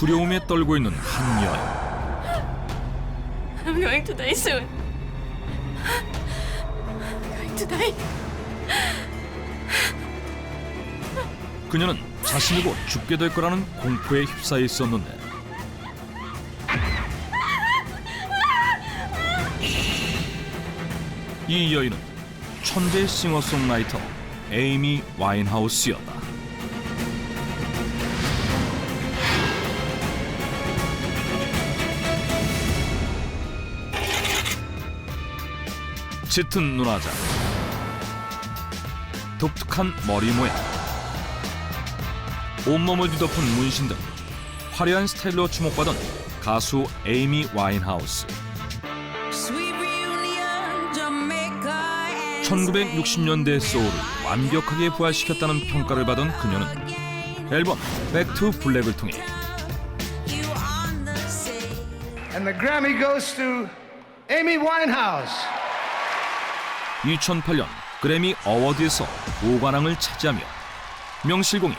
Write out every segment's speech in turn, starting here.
두려움에 떨고 있는 한 여인. I'm going to die soon. I'm going to die. 그녀는 자신이 곧 죽게 될 거라는 공포에 휩싸여 있었는데 이 여인은 천재 싱어송라이터 에이미 와인하우스였다. 짙은 눈화장, 독특한 머리 모양, 온몸을 뒤덮은 문신 등 화려한 스타일로 주목받은 가수 에이미 와인하우스. 1960년대 소울을 완벽하게 부활시켰다는 평가를 받은 그녀는 앨범 백 투 블랙을 통해 And the Grammy goes to Amy Winehouse. 2008년 그래미 어워드에서 5관왕을 차지하며 명실공히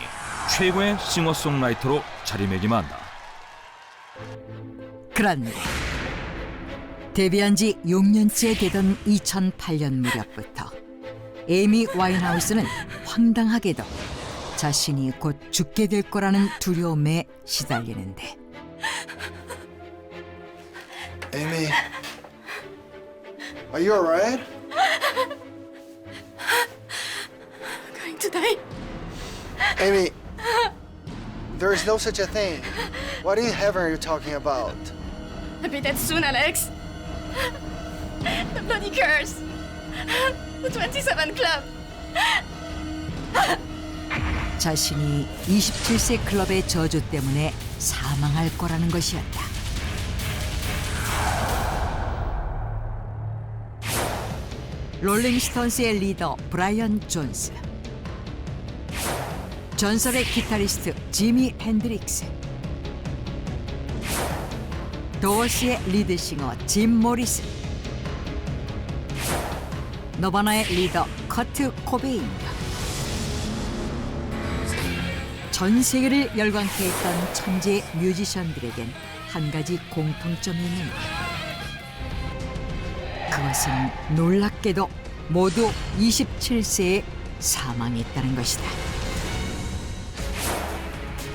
최고의 싱어송라이터로 자리매김한다. 그런데 데뷔한 지 6년째 되던 2008년 무렵부터 에이미 와인하우스는 황당하게도 자신이 곧 죽게 될 거라는 두려움에 시달리는데 Amy, are you alright? I'm going to die. Amy, there is no such a thing. What in heaven are you talking about? I'll be dead soon, Alex. The bloody curse. The 27 Club. 자신이 27세 클럽의 저주 때문에 사망할 거라는 것이었다. 롤링스톤스의 리더 브라이언 존스, 전설의 기타리스트 지미 핸드릭스, 도어스의 리드싱어 짐 모리슨, 너바나의 리더 커트 코베인 등 전 세계를 열광케 했던 천재 뮤지션들에겐 한 가지 공통점이 있는데 그것은 놀랍게도 모두 27세에 사망했다는 것이다.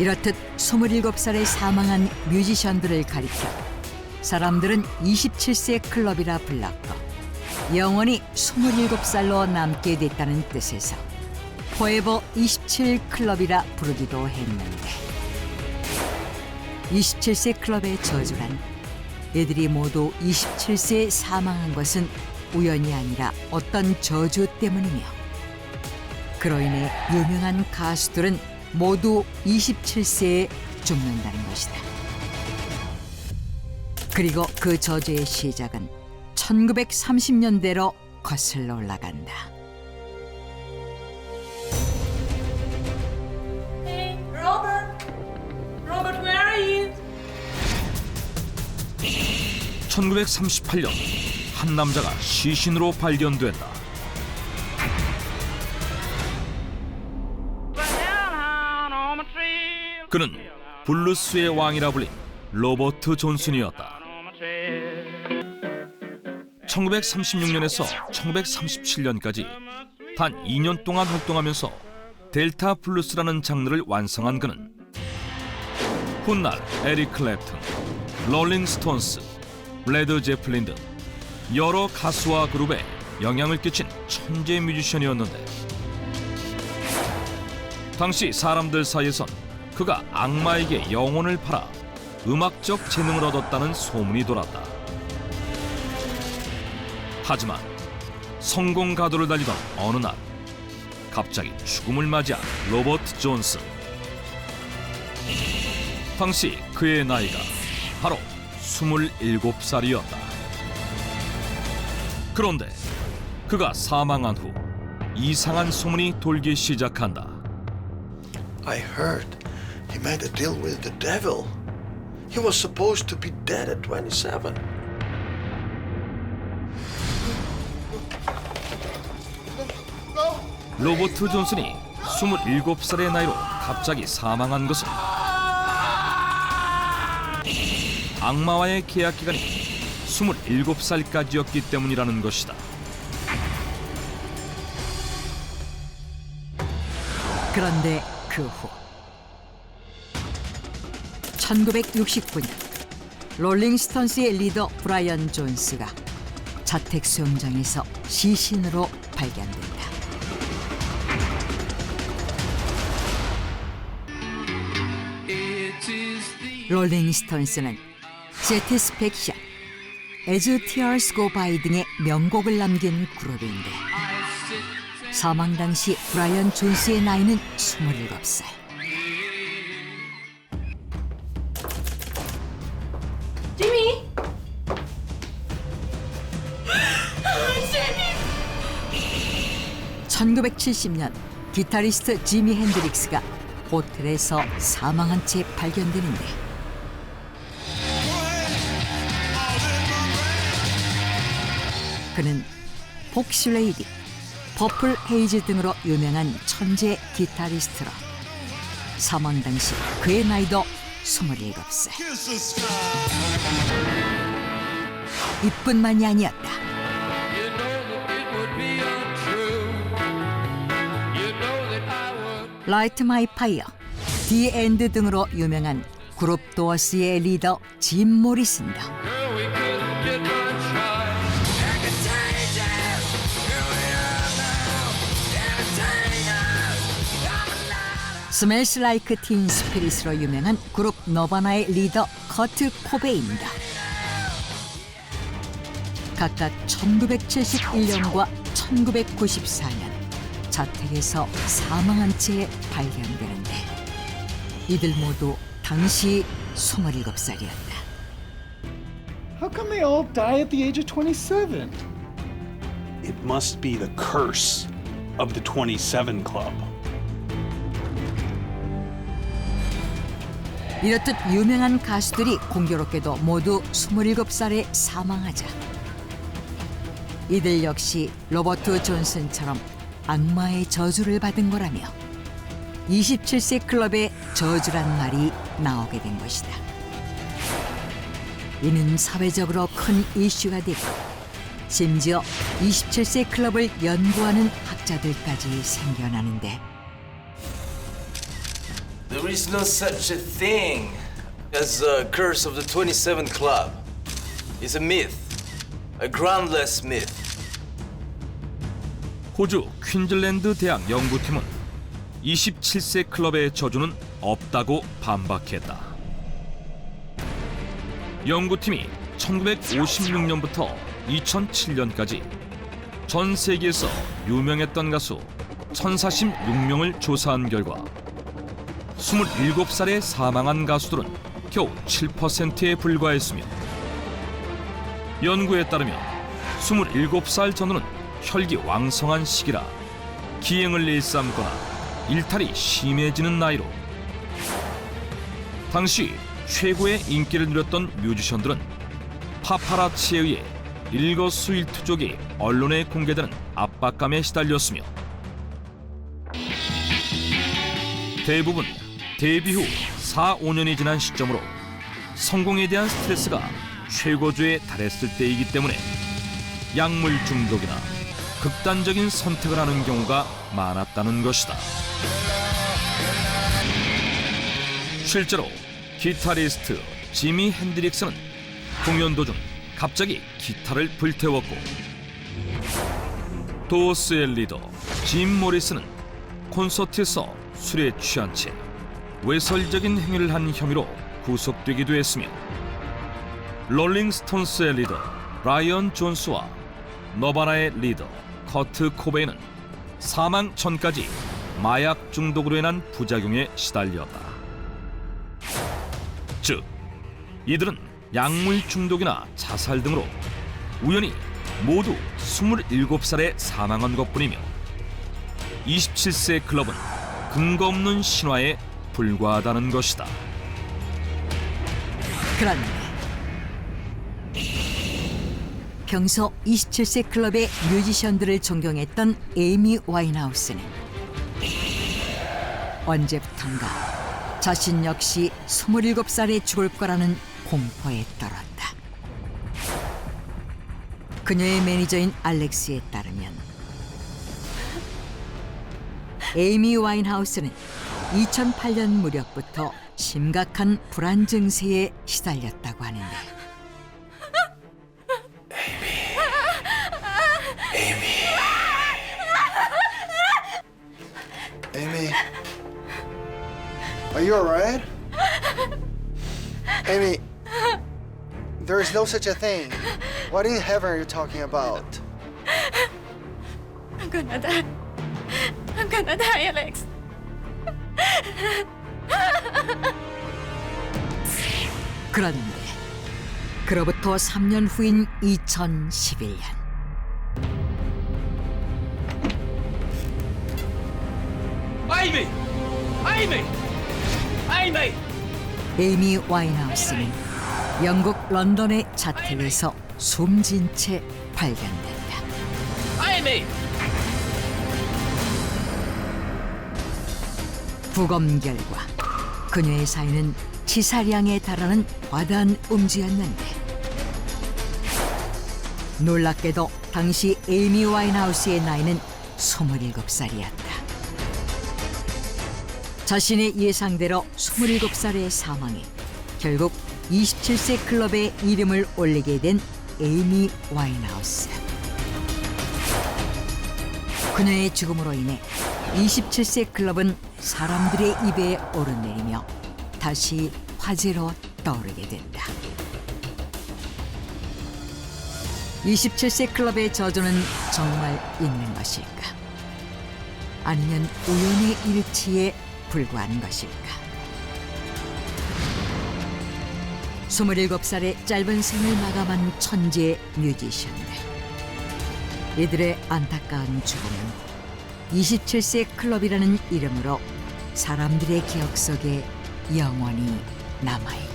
이렇듯 27살에 사망한 뮤지션들을 가리켜 사람들은 27세 클럽이라 불렀고 영원히 27살로 남게 됐다는 뜻에서 포에버 27 클럽이라 부르기도 했는데 27세 클럽의 저주란 이들이 모두 27세에 사망한 것은 우연이 아니라 어떤 저주 때문이며 그로 인해 유명한 가수들은 모두 27세에 죽는다는 것이다. 그리고 그 저주의 시작은 1930년대로 거슬러 올라간다. Hey, Robert. Robert, where are you? 1938년 한 남자가 시신으로 발견됐다. 그는 블루스의 왕이라 불린 로버트 존슨이었다. 1936년에서 1937년까지 단 2년 동안 활동하면서 델타 블루스라는 장르를 완성한 그는 훗날 에릭 클랩튼, 롤링 스톤스, 레드 제플린 등 여러 가수와 그룹에 영향을 끼친 천재 뮤지션이었는데 당시 사람들 사이에선 그가 악마에게 영혼을 팔아 음악적 재능을 얻었다는 소문이 돌았다. 하지만 성공 가도를 달리던 어느 날 갑자기 죽음을 맞이한 로버트 존슨. 당시 그의 나이가 바로 27살이었다. 그런데 그가 사망한 후 이상한 소문이 돌기 시작한다. I heard he made a deal with the devil. He was supposed to be dead at 27. 로버트 존슨이 27살의 나이로 갑자기 사망한 것은 악마와의 계약 기간이 27살까지였기 때문이라는 것이다. 그런데 그 후 1969년 롤링스톤스의 리더 브라이언 존스가 자택 수영장에서 시신으로 발견된다. 롤링스톤스는 세티스팩션, As Tears Go By 등의 명곡을 남긴 그룹인데 사망 당시 브라이언 존스의 나이는 27살. Jimmy! 1970년 기타리스트 지미 핸드릭스가 호텔에서 사망한 채 발견되는데 그는 폭슐레이디, 퍼플 헤이즈 등으로 유명한 천재 기타리스트로 사망 당시 그의 나이도 27살. 이뿐만이 아니었다. 라이트 마이 파이어, 디 엔드 등으로 유명한 그룹 도어스의 리더 짐 모리슨도 스멜스 라이크 틴 스피릿으로 유명한 그룹 너바나의 리더 커트 코베인도 각각 1971년과 1994년 자택에서 사망한 채 발견되는데 이들 모두 당시 27살이었다. How come they all die at the age of 27? It must be the curse of the 27 Club. 이렇듯 유명한 가수들이 공교롭게도 모두 27살에 사망하자 이들 역시 로버트 존슨처럼 악마의 저주를 받은 거라며 27세 클럽의 저주란 말이 나오게 된 것이다. 이는 사회적으로 큰 이슈가 되고 심지어 27세 클럽을 연구하는 학자들까지 생겨나는데 There is no such a thing as a curse of the 27 Club. It's a myth, a groundless myth. 호주 퀸즐랜드 대학 연구팀은 27세 클럽의 저주는 없다고 반박했다. 연구팀이 1956년부터 2007년까지 전 세계에서 유명했던 가수 1046명을 조사한 결과 27살에 사망한 가수들은 겨우 7%에 불과했으며 연구에 따르면 27살 전후는 혈기 왕성한 시기라 기행을 일삼거나 일탈이 심해지는 나이로 당시 최고의 인기를 누렸던 뮤지션들은 파파라치에 의해 일거수일투족이 언론에 공개되는 압박감에 시달렸으며 대부분 데뷔 후 4-5년이 지난 시점으로 성공에 대한 스트레스가 최고조에 달했을 때이기 때문에 약물 중독이나 극단적인 선택을 하는 경우가 많았다는 것이다. 실제로 기타리스트 지미 핸드릭스는 공연 도중 갑자기 기타를 불태웠고 도어스의 리더 짐 모리스는 콘서트에서 술에 취한 채 외설적인 행위를 한 혐의로 구속되기도 했으며 롤링스톤스의 리더 브라이언 존스와 너바나의 리더 커트 코베인은 사망 전까지 마약 중독으로 인한 부작용에 시달렸다. 즉, 이들은 약물 중독이나 자살 등으로 우연히 모두 27살에 사망한 것뿐이며 27세 클럽은 근거 없는 신화에 불과하다는 것이다. 그런데 평소 27세 클럽의 뮤지션들을 존경했던 에이미 와인하우스는 언제부턴가 자신 역시 27살에 죽을 거라는 공포에 떨었다. 그녀의 매니저인 알렉스에 따르면 에이미 와인하우스는 2008년 무렵부터 심각한 불안 증세에 시달렸다고 하는데 Amy, are you alright? Amy, there is no such a thing. What in heaven are you talking about? I'm gonna die. I'm gonna die, Alex. 그런데 그로부터 3년 후인 2011년 아이미! 아이미! 아이미! 에이미 와인하우스는 영국 런던의 자택에서 숨진 채 발견된다. 아이미! 부검 결과 그녀의 사인은 치사량에 달하는 과다한 음주였는데 놀랍게도 당시 에이미 와인하우스의 나이는 27살이었다. 자신의 예상대로 27살의 사망에 결국 27세 클럽에 이름을 올리게 된 에이미 와인하우스. 그녀의 죽음으로 인해 27세 클럽은 사람들의 입에 오르내리며 다시 화제로 떠오르게 된다. 27세 클럽의 저주는 정말 있는 것일까? 아니면 우연의 일치에 불과한 것일까? 27살의 짧은 생을 마감한 천재 뮤지션들. 이들의 안타까운 죽음은 27세 클럽이라는 이름으로 사람들의 기억 속에 영원히 남아있다.